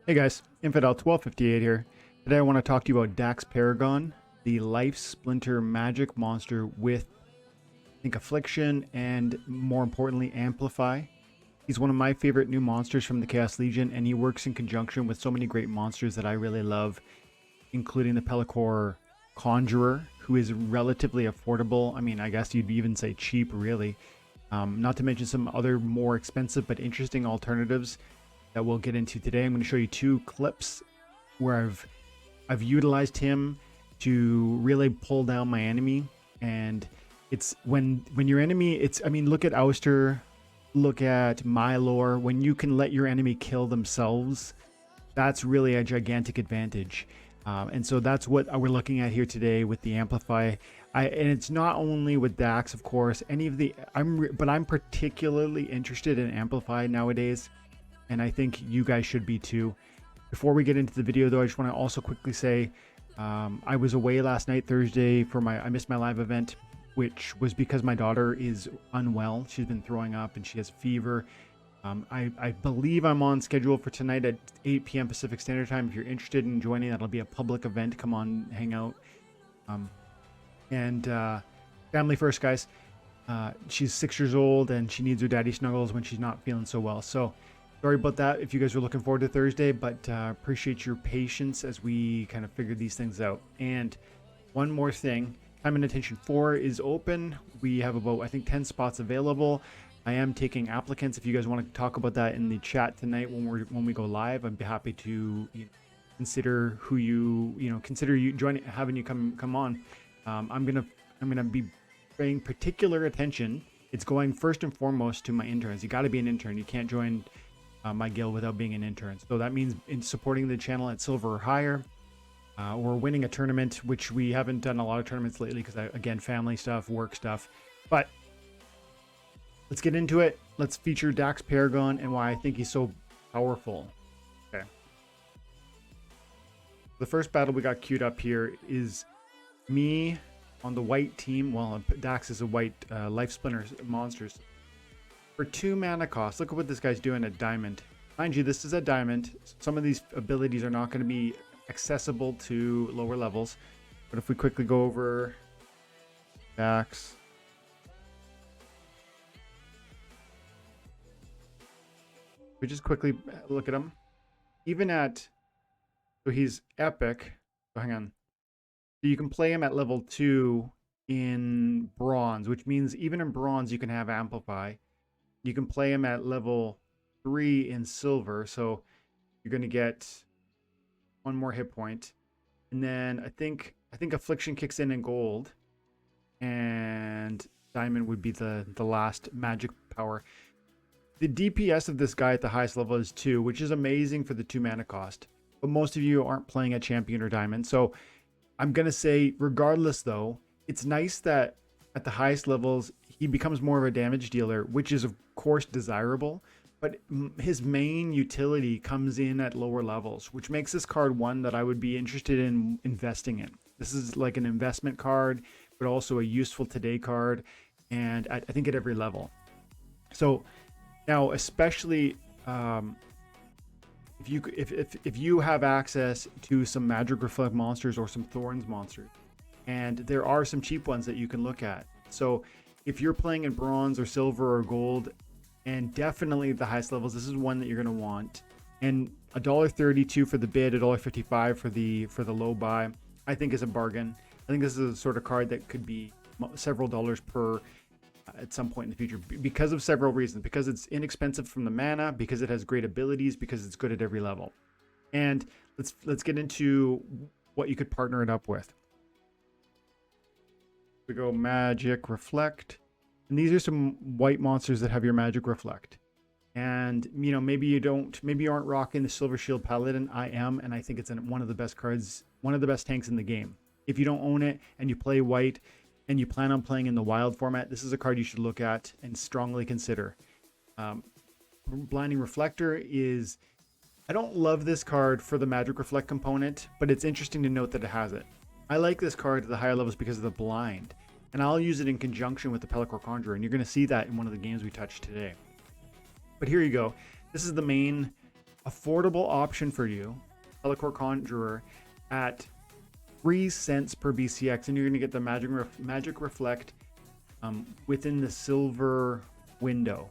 Hey guys, Infidel1258 here. Today I want to talk to you about Dax Paragon, the life splinter magic monster with, I think, Affliction and more importantly, Amplify. He's one of my favorite new monsters from the Chaos Legion, and he works in conjunction with so many great monsters that I really love, including the Pelacor Conjurer, who is relatively affordable. I mean, I guess you'd even say cheap, really. Not to mention some other more expensive but interesting alternatives that we'll get into today. I'm going to show you two clips where I've utilized him to really pull down my enemy. And it's when your enemy, I mean, look at Ouster, look at Mylor. When you can let your enemy kill themselves, that's really a gigantic advantage. And so that's what we're looking at here today with the Amplify. And it's not only with Dax, of course, but I'm particularly interested in Amplify nowadays, and I think you guys should be too. Before we get into the video though, I just want to also quickly say I was away last night, Thursday, I missed my live event, which was because my daughter is unwell. She's been throwing up and she has fever. I believe I'm on schedule for tonight at 8 p.m. Pacific Standard Time. If you're interested in joining, that'll be a public event. Come on, hang out. Family first, guys. She's 6 years old and she needs her daddy snuggles when she's not feeling so well. So sorry about that if you guys are looking forward to Thursday, but appreciate your patience as we kind of figure these things out. And one more thing, Time and Attention 4 is open. We have about, I think, 10 spots available. I am taking applicants. If you guys want to talk about that in the chat tonight when we go live, I'd be happy to consider having you come on. I'm gonna be paying particular attention. It's going first and foremost to my interns. You got to be an intern. You can't join my guild without being an intern. So that means in supporting the channel at silver or higher, or winning a tournament, which we haven't done a lot of tournaments lately because, again, family stuff, work stuff. But let's get into it. Let's feature Dax Paragon and why I think he's so powerful. Okay. The first battle we got queued up here is me on the white team. Well, Dax is a white life splinter monsters. For 2 mana cost, look at what this guy's doing at diamond. Mind you, this is at diamond. Some of these abilities are not going to be accessible to lower levels. But if we quickly go over Dax. We just quickly look at him. Even at, so he's epic. So hang on. So you can play him at level 2 in bronze, which means even in bronze you can have Amplify. You can play him at level 3 in silver, so you're going to get 1 more hit point. And then I think Affliction kicks in gold, and diamond would be the last magic power. The DPS of this guy at the highest level is 2, which is amazing for the 2 mana cost. But most of you aren't playing at champion or diamond, so I'm going to say, regardless though, it's nice that at the highest levels he becomes more of a damage dealer, which is of course desirable, but his main utility comes in at lower levels, which makes this card one that I would be interested in investing in. This is like an investment card, but also a useful today card, and I think at every level. Now, especially if you have access to some Magic Reflect monsters or some Thorns monsters, and there are some cheap ones that you can look at. So if you're playing in bronze or silver or gold, and definitely at the highest levels, this is one that you're going to want. And $1.32 for the bid, $1.55 for the low buy, I think is a bargain. I think this is a sort of card that could be several dollars per at some point in the future because of several reasons. Because it's inexpensive from the mana, because it has great abilities, because it's good at every level. And let's get into what you could partner it up with. We go Magic Reflect, and these are some white monsters that have your Magic Reflect. And maybe you aren't rocking the Silver Shield Paladin. I am, and I think it's one of the best cards, one of the best tanks in the game. If you don't own it and you play white and you plan on playing in the wild format, this is a card you should look at and strongly consider. Blinding Reflector is, I don't love this card for the Magic Reflect component, but it's interesting to note that it has it. I like this card at the higher levels because of the blind, and I'll use it in conjunction with the Pelacor Conjurer, and you're going to see that in one of the games we touched today. But here you go. This is the main affordable option for you, Telecore Conjurer, at 3 cents per BCX, and you're going to get the Magic Reflect within the silver window.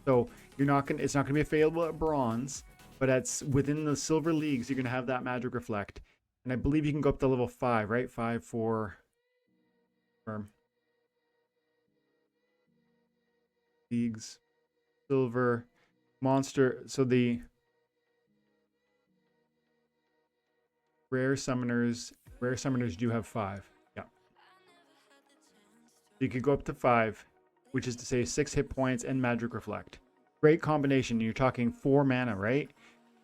So it's not going to be available at bronze, but it's within the silver leagues. You're going to have that Magic Reflect, and I believe you can go up to level 5, right? 5 for leagues, silver, monster. So the rare summoners do have 5. Yeah. You could go up to 5, which is to say 6 hit points and Magic Reflect. Great combination. You're talking 4 mana, right?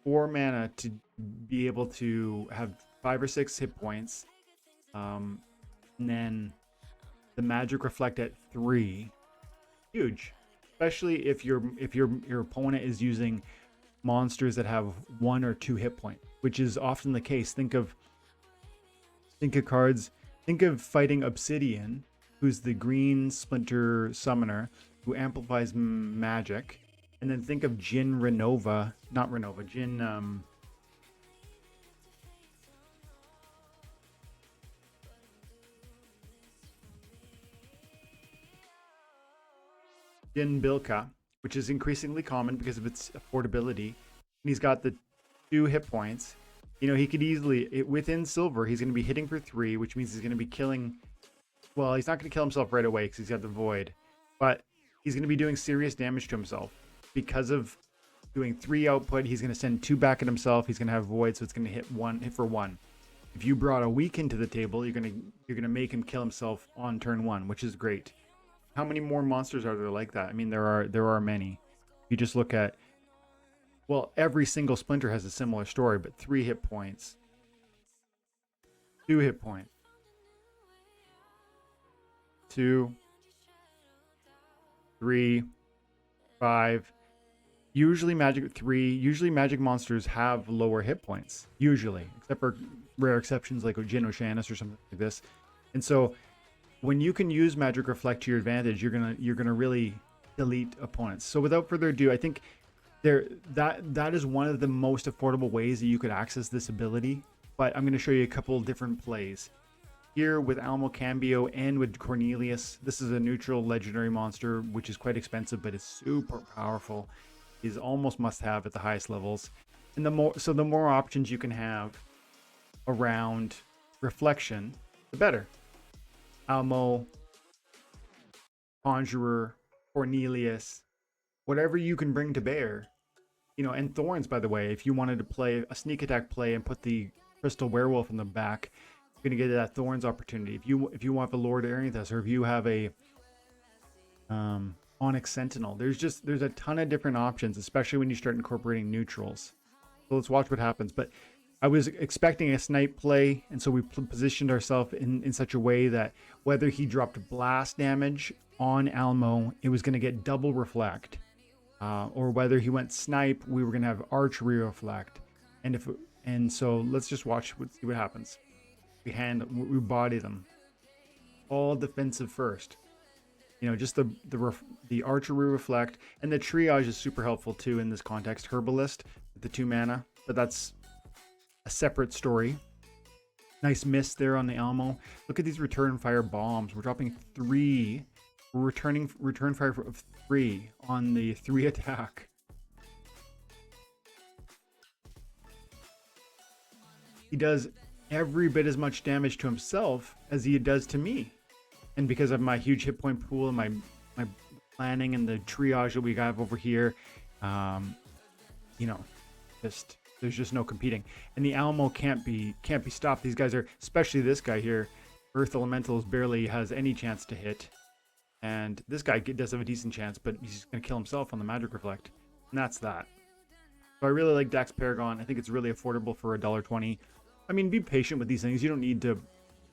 4 mana to be able to have 5 or 6 hit points. And then the Magic Reflect at 3. Huge. Especially if your opponent is using monsters that have 1 or 2 hit points, which is often the case. Think of cards. Think of fighting Obsidian, who's the green Splinter summoner who amplifies magic, and then think of Jin Renova, not Renova, Jin Jin Bilka, which is increasingly common because of its affordability. And he's got the 2 hit points. You know, he could easily, within silver, he's going to be hitting for 3, which means he's going to be killing. Well, he's not going to kill himself right away because he's got the void, but he's going to be doing serious damage to himself because of doing 3 output. He's going to send 2 back at himself. He's going to have void, so it's going to hit for 1. If you brought a weaken to the table, you're going to make him kill himself on turn 1, which is great. How many more monsters are there like that? I mean, there are many. You just look at, well, every single Splinter has a similar story, but 3 hit points, 2 hit points, 2, 3, 5. Usually magic monsters have lower hit points, usually, except for rare exceptions like Jin Oceanus or something like this. And so when you can use Magic Reflect to your advantage, you're gonna really delete opponents. So without further ado, I think that is one of the most affordable ways that you could access this ability. But I'm going to show you a couple different plays here with Almo Cambio and with Cornelius. This is a neutral legendary monster, which is quite expensive, but it's super powerful. Is almost must-have at the highest levels. And the more options you can have around reflection, the better. Almo, Conjurer, Cornelius, whatever you can bring to bear, you know, and Thorns, by the way, if you wanted to play a sneak attack play and put the Crystal Werewolf in the back, you're gonna get that Thorns opportunity. If you want the Lord Arianthus, or if you have a Onyx Sentinel, there's a ton of different options, especially when you start incorporating neutrals. So let's watch what happens. But I was expecting a snipe play, and so we positioned ourselves in such a way that whether he dropped blast damage on Almo, it was going to get double reflect, or whether he went snipe, we were going to have archery reflect. And so let's just see what happens. We body them, all defensive first. You know, just the archery reflect, and the triage is super helpful too in this context. Herbalist with the 2 mana, but that's a separate story. Nice miss there on the Almo. Look at these return fire bombs. We're dropping 3. We're return fire of 3 on the 3 attack. He does every bit as much damage to himself as he does to me. And because of my huge hit point pool and my planning and the triage that we have over here, you know, there's just no competing. And the Almo can't be stopped. These guys are, especially this guy here, Earth Elementals barely has any chance to hit. And this guy does have a decent chance, but he's going to kill himself on the Magic Reflect. And that's that. So I really like Dax Paragon. I think it's really affordable for $1.20. I mean, be patient with these things. You don't need to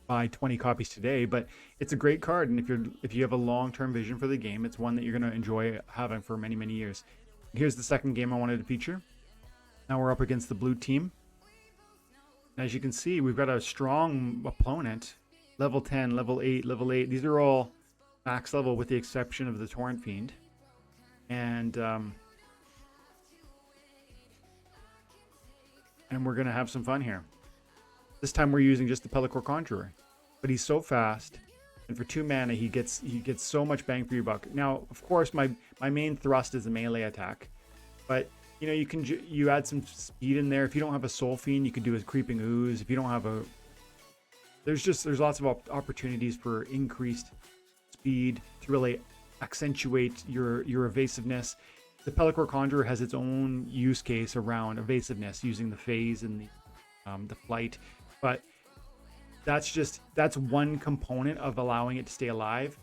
buy 20 copies today, but it's a great card. And if you have a long-term vision for the game, it's one that you're going to enjoy having for many, many years. Here's the second game I wanted to feature. Now we're up against the blue team. As you can see, we've got a strong opponent. Level 10, level 8, level 8. These are all max level with the exception of the Torrent Fiend. And and we're going to have some fun here. This time we're using just the Pelacor Conjurer, but he's so fast, and for 2 mana he gets so much bang for your buck. Now, of course, my main thrust is a melee attack, but you know, you add some speed in there. If you don't have a Soul Fiend, you could do a Creeping Ooze. If you don't have a, there's lots of opportunities for increased speed to really accentuate your evasiveness. The Pelacor Conjurer has its own use case around evasiveness using the phase and the flight, but that's one component of allowing it to stay alive.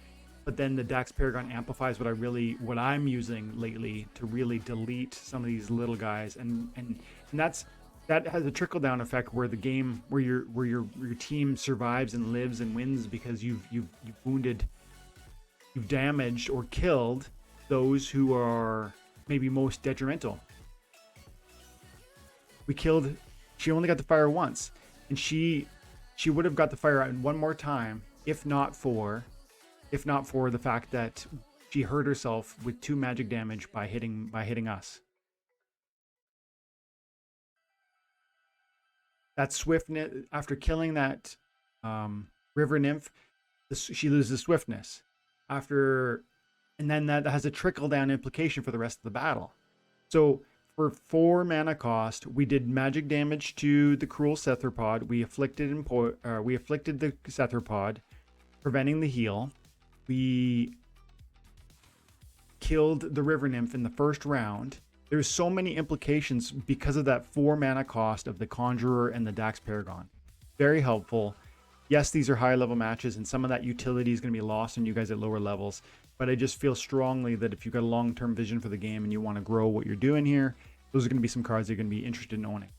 But then the Dax Paragon Amplify is what I'm using lately to really delete some of these little guys, and that has a trickle down effect where the game, where your team survives and lives and wins because you've wounded, you've damaged or killed those who are maybe most detrimental. She only got to fire once, and she would have got the fire out one more time if not for the fact that she hurt herself with 2 magic damage by hitting us. That swiftness, after killing that river nymph, she loses swiftness. And then that has a trickle down implication for the rest of the battle. So for 4 mana cost, we did magic damage to the cruel Cetharopod. We afflicted the Cetharopod, preventing the heal. We killed the river nymph in the first round. There's so many implications because of that 4 mana cost of the Conjurer and the Dax Paragon. Very helpful. Yes, these are high level matches, and some of that utility is going to be lost on you guys at lower levels. But I just feel strongly that if you've got a long-term vision for the game and you want to grow what you're doing here, those are going to be some cards you're going to be interested in owning.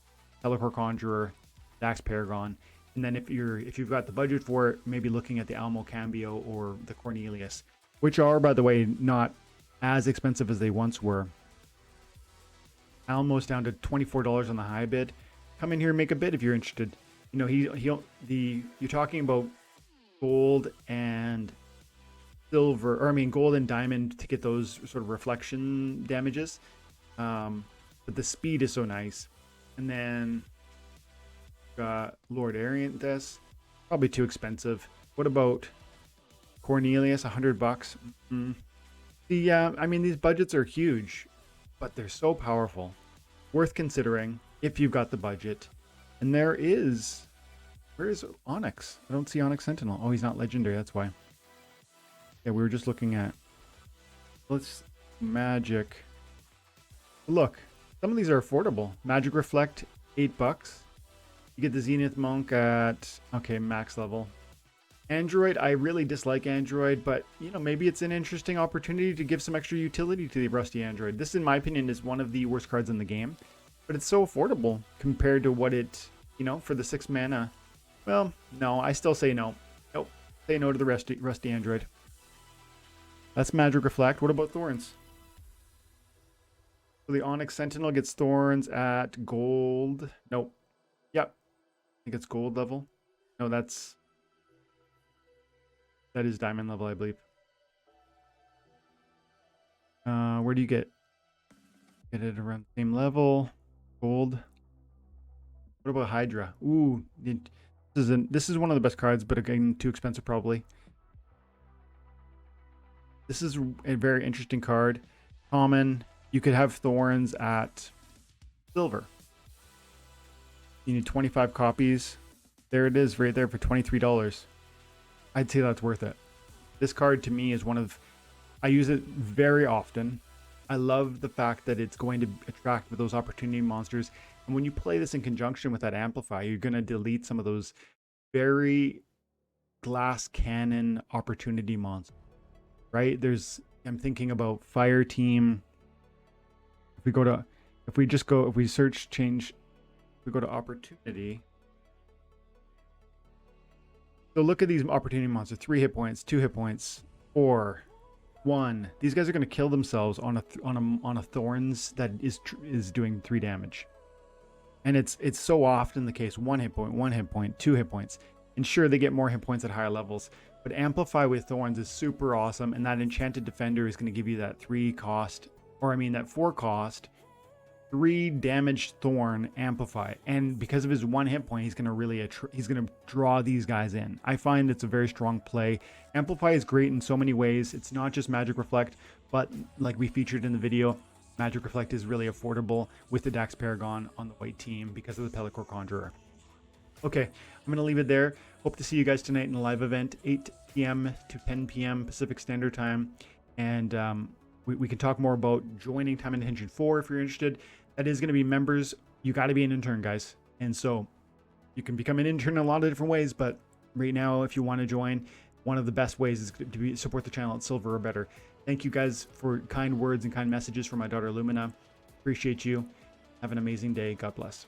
Pelacor Conjurer, Dax Paragon. And then if you've got the budget for it, maybe looking at the Almo Cambio or the Cornelius, which are, by the way, not as expensive as they once were. Almo's down to $24 on the high bid. Come in here and make a bid if you're interested. You know, you're talking about gold and silver, or I mean gold and diamond to get those sort of reflection damages. But the speed is so nice. And then got Lord Arianthus, probably too expensive. What about Cornelius? $100. I mean, these budgets are huge, but they're so powerful. Worth considering if you've got the budget. And where is Onyx? I don't see Onyx Sentinel. Oh, he's not legendary, that's why. Yeah, we were just looking at, let's magic. Look, some of these are affordable. Magic Reflect, $8. You get the Zenith Monk at, okay, max level. Android, I really dislike Android, but you know, maybe it's an interesting opportunity to give some extra utility to the Rusty Android. This, in my opinion, is one of the worst cards in the game, but it's so affordable compared to what it, you know, for the 6 mana. Well, no, I still say no. Nope, say no to the Rusty Android. That's Magic Reflect. What about Thorns? So the Onyx Sentinel gets Thorns at gold. Nope. Yep. I think it's gold level. No, that is diamond level, I believe. Where do you get it around the same level? Gold. What about Hydra? Ooh, this is one of the best cards, but again, too expensive probably. This is a very interesting card. Common. You could have Thorns at silver. You need 25 copies. There it is right there for $23. I'd say that's worth it. This card to me is I use it very often. I love the fact that it's going to attract those opportunity monsters. And when you play this in conjunction with that Amplify, you're going to delete some of those very glass cannon opportunity monsters. Right? I'm thinking about Fire Team. If we go to opportunity. So look at these opportunity monsters. 3 hit points, 2 hit points, 4, 1. These guys are going to kill themselves on a Thorns that is doing 3 damage. And it's so often the case. 1 hit point, 2 hit points. And sure, they get more hit points at higher levels. But Amplify with Thorns is super awesome, and that Enchanted Defender is going to give you that 3 cost, or I mean that 4 cost, 3 damaged Thorn Amplify, and because of his 1 hit point, he's gonna really he's gonna draw these guys in. I find it's a very strong play. Amplify is great in so many ways. It's not just Magic Reflect, but like we featured in the video, Magic Reflect is really affordable with the Dax Paragon on the white team because of the Pelacor Conjurer. Okay, I'm going to leave it there. Hope to see you guys tonight in a live event, 8 p.m. to 10 p.m. Pacific Standard Time. And we can talk more about joining Time and Attention 4 if you're interested. That is going to be members. You got to be an intern, guys. And so you can become an intern in a lot of different ways. But right now, if you want to join, one of the best ways is to support the channel at silver or better. Thank you guys for kind words and kind messages from my daughter Lumina. Appreciate you. Have an amazing day. God bless.